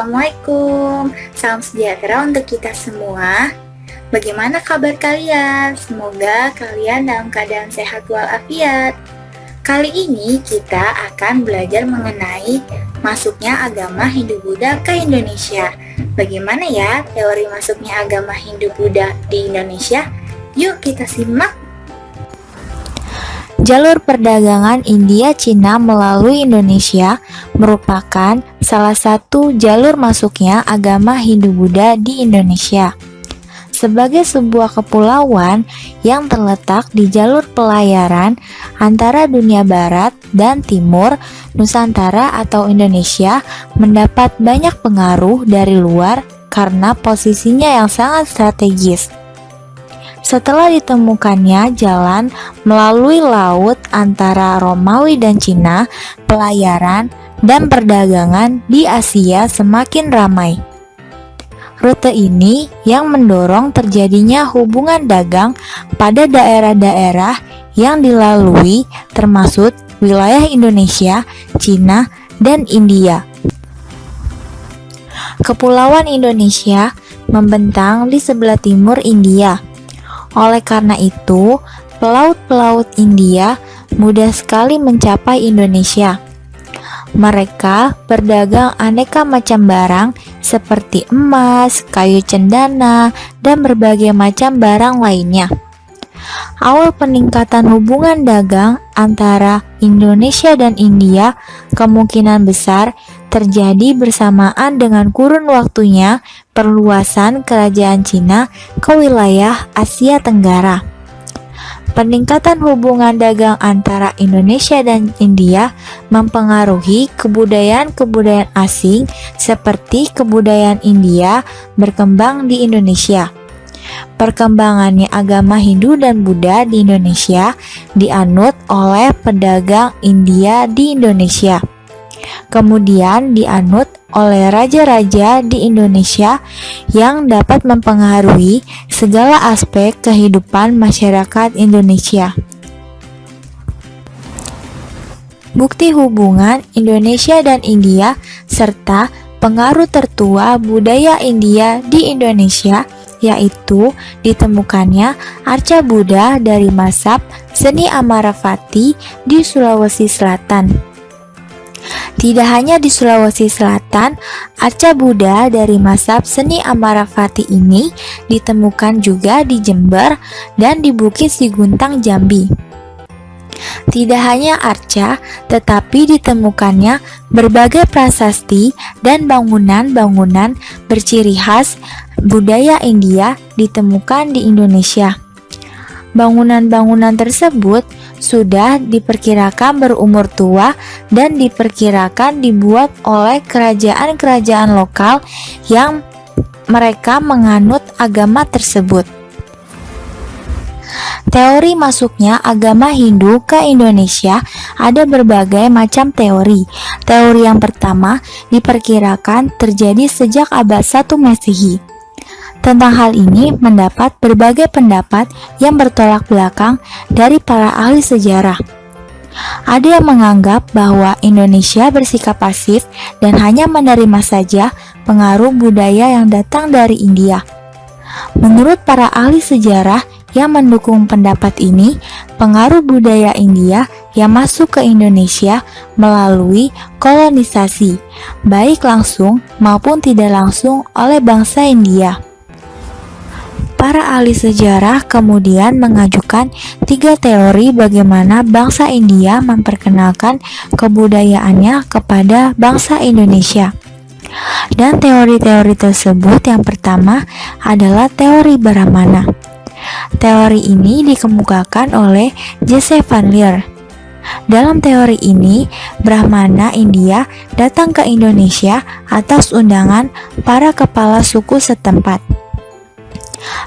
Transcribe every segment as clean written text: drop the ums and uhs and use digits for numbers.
Assalamualaikum, salam sejahtera untuk kita semua. Bagaimana kabar kalian? Semoga kalian dalam keadaan sehat walafiat. Kali ini kita akan belajar mengenai masuknya agama Hindu-Buddha ke Indonesia. Bagaimana ya teori masuknya agama Hindu-Buddha di Indonesia? Yuk kita simak. Jalur perdagangan India-Cina melalui Indonesia merupakan salah satu jalur masuknya agama Hindu-Buddha di Indonesia. Sebagai sebuah kepulauan yang terletak di jalur pelayaran antara dunia barat dan timur, Nusantara atau Indonesia mendapat banyak pengaruh dari luar karena posisinya yang sangat strategis. Setelah ditemukannya jalan melalui laut antara Romawi dan Cina, pelayaran dan perdagangan di Asia semakin ramai. Rute ini yang mendorong terjadinya hubungan dagang pada daerah-daerah yang dilalui, termasuk wilayah Indonesia, Cina, dan India. Kepulauan Indonesia membentang di sebelah timur India. Oleh karena itu, pelaut-pelaut India mudah sekali mencapai Indonesia. Mereka berdagang aneka macam barang seperti emas, kayu cendana, dan berbagai macam barang lainnya. Awal peningkatan hubungan dagang antara Indonesia dan India kemungkinan besar terjadi bersamaan dengan kurun waktunya perluasan kerajaan Cina ke wilayah Asia Tenggara. Peningkatan hubungan dagang antara Indonesia dan India mempengaruhi kebudayaan-kebudayaan asing seperti kebudayaan India berkembang di Indonesia. Perkembangannya agama Hindu dan Buddha di Indonesia dianut oleh pedagang India di Indonesia. Kemudian dianut oleh raja-raja di Indonesia yang dapat mempengaruhi segala aspek kehidupan masyarakat Indonesia. Bukti hubungan Indonesia dan India serta pengaruh tertua budaya India di Indonesia yaitu ditemukannya arca Buddha dari mazhab seni Amaravati di Sulawesi Selatan. Tidak hanya di Sulawesi Selatan, arca Buddha dari mazhab seni Amaravati ini ditemukan juga di Jember dan di Bukit Siguntang, Jambi. Tidak hanya arca, tetapi ditemukannya berbagai prasasti dan bangunan-bangunan berciri khas budaya India ditemukan di Indonesia. Bangunan-bangunan tersebut sudah diperkirakan berumur tua dan diperkirakan dibuat oleh kerajaan-kerajaan lokal yang mereka menganut agama tersebut. Teori masuknya agama Hindu ke Indonesia ada berbagai macam teori. Teori yang pertama diperkirakan terjadi sejak abad 1 Masehi. Tentang hal ini mendapat berbagai pendapat yang bertolak belakang dari para ahli sejarah. Ada yang menganggap bahwa Indonesia bersikap pasif dan hanya menerima saja pengaruh budaya yang datang dari India. Menurut para ahli sejarah yang mendukung pendapat ini, pengaruh budaya India yang masuk ke Indonesia melalui kolonisasi, baik langsung maupun tidak langsung oleh bangsa India. Para ahli sejarah kemudian mengajukan 3 teori bagaimana bangsa India memperkenalkan kebudayaannya kepada bangsa Indonesia. Dan teori-teori tersebut yang pertama adalah teori Brahmana. Teori ini dikemukakan oleh Jesse Van Leer. Dalam teori ini, Brahmana India datang ke Indonesia atas undangan para kepala suku setempat.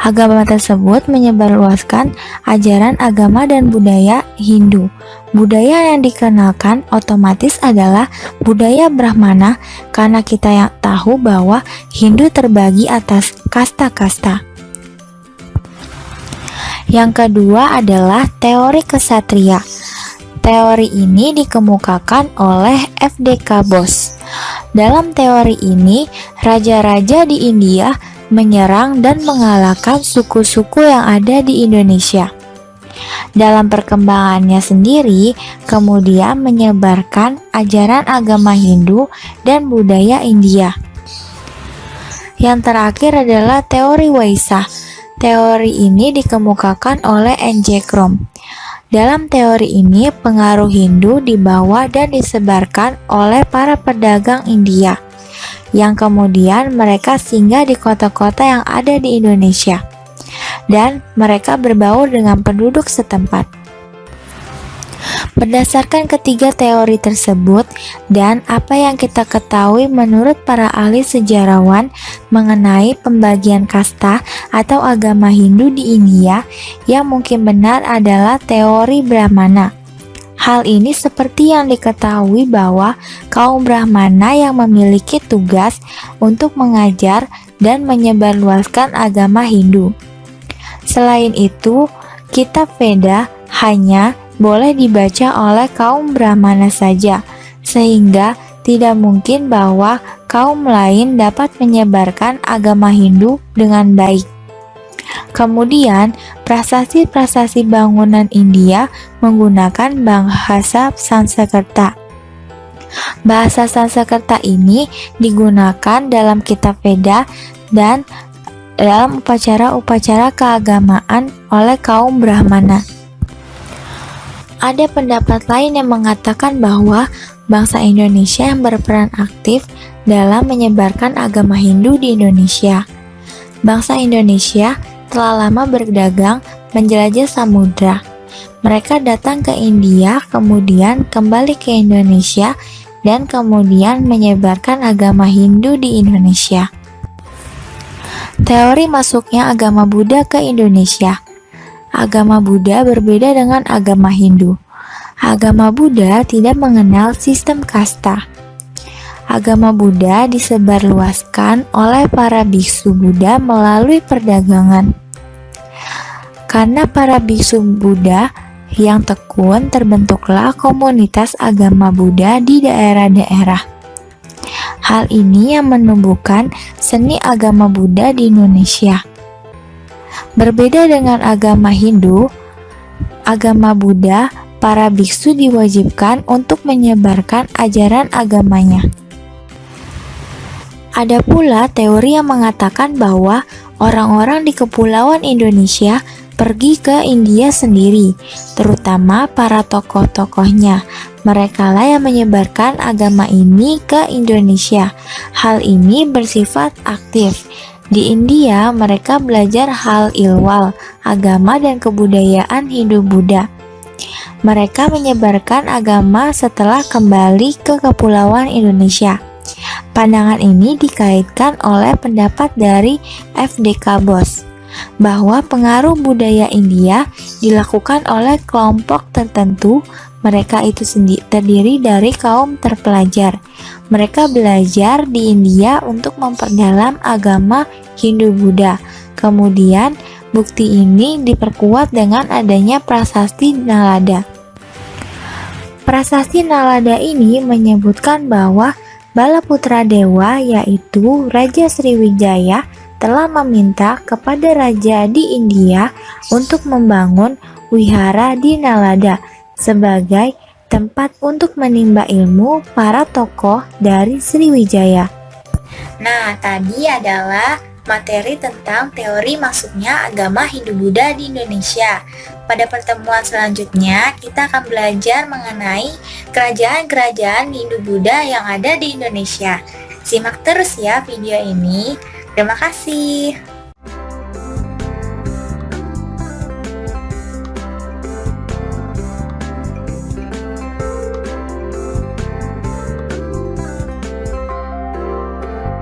Agama tersebut menyebarluaskan ajaran agama dan budaya Hindu. Budaya yang dikenalkan otomatis adalah budaya Brahmana karena kita yang tahu bahwa Hindu terbagi atas kasta-kasta. Yang kedua adalah teori kesatria. Teori ini dikemukakan oleh F.D.K. Bose. Dalam teori ini, Raja-raja di India menyerang dan mengalahkan suku-suku yang ada di Indonesia. Dalam perkembangannya sendiri, kemudian menyebarkan ajaran agama Hindu dan budaya India. Yang terakhir adalah teori Waisa. Teori ini dikemukakan oleh N.J. Krom. Dalam teori ini, pengaruh Hindu dibawa dan disebarkan oleh para pedagang India, yang kemudian mereka singgah di kota-kota yang ada di Indonesia, dan mereka berbaur dengan penduduk setempat. Berdasarkan ketiga teori tersebut dan apa yang kita ketahui menurut para ahli sejarawan mengenai pembagian kasta atau agama Hindu di India, yang mungkin benar adalah teori Brahmana. Hal ini seperti yang diketahui bahwa kaum Brahmana yang memiliki tugas untuk mengajar dan menyebarluaskan agama Hindu. Selain itu, kitab Veda hanya boleh dibaca oleh kaum Brahmana saja, sehingga tidak mungkin bahwa kaum lain dapat menyebarkan agama Hindu dengan baik. Kemudian, prasasti-prasasti bangunan India menggunakan bahasa Sanskerta. Bahasa Sanskerta ini digunakan dalam kitab Veda dan dalam upacara-upacara keagamaan oleh kaum Brahmana. Ada pendapat lain yang mengatakan bahwa bangsa Indonesia yang berperan aktif dalam menyebarkan agama Hindu di Indonesia. Bangsa Indonesia telah lama berdagang menjelajah samudra. Mereka datang ke India, kemudian kembali ke Indonesia, dan kemudian menyebarkan agama Hindu di Indonesia. Teori masuknya agama Buddha ke Indonesia. Agama Buddha berbeda dengan agama Hindu. Agama Buddha tidak mengenal sistem kasta. Agama Buddha disebarluaskan oleh para biksu Buddha melalui perdagangan. Karena para biksu Buddha yang tekun, terbentuklah komunitas agama Buddha di daerah-daerah. Hal ini yang menumbuhkan seni agama Buddha di Indonesia. Berbeda dengan agama Hindu, agama Buddha, para biksu diwajibkan untuk menyebarkan ajaran agamanya. Ada pula teori yang mengatakan bahwa orang-orang di kepulauan Indonesia pergi ke India sendiri, terutama para tokoh-tokohnya. Merekalah yang menyebarkan agama ini ke Indonesia. Hal ini bersifat aktif. Di India, mereka belajar hal ilwal, agama dan kebudayaan Hindu-Buddha. Mereka menyebarkan agama setelah kembali ke kepulauan Indonesia. Pandangan ini dikaitkan oleh pendapat dari F.D.K. Bos, bahwa pengaruh budaya India dilakukan oleh kelompok tertentu. Mereka itu terdiri dari kaum terpelajar. Mereka belajar di India untuk memperdalam agama Hindu-Buddha. Kemudian, bukti ini diperkuat dengan adanya prasasti Nalada. Prasasti Nalada ini menyebutkan bahwa Balaputra Dewa, yaitu Raja Sriwijaya, telah meminta kepada raja di India untuk membangun wihara di Nalada sebagai tempat untuk menimba ilmu para tokoh dari Sriwijaya. Nah, tadi adalah materi tentang teori masuknya agama Hindu-Buddha di Indonesia. Pada pertemuan selanjutnya, kita akan belajar mengenai kerajaan-kerajaan Hindu-Buddha yang ada di Indonesia. Simak terus ya video ini. Terima kasih.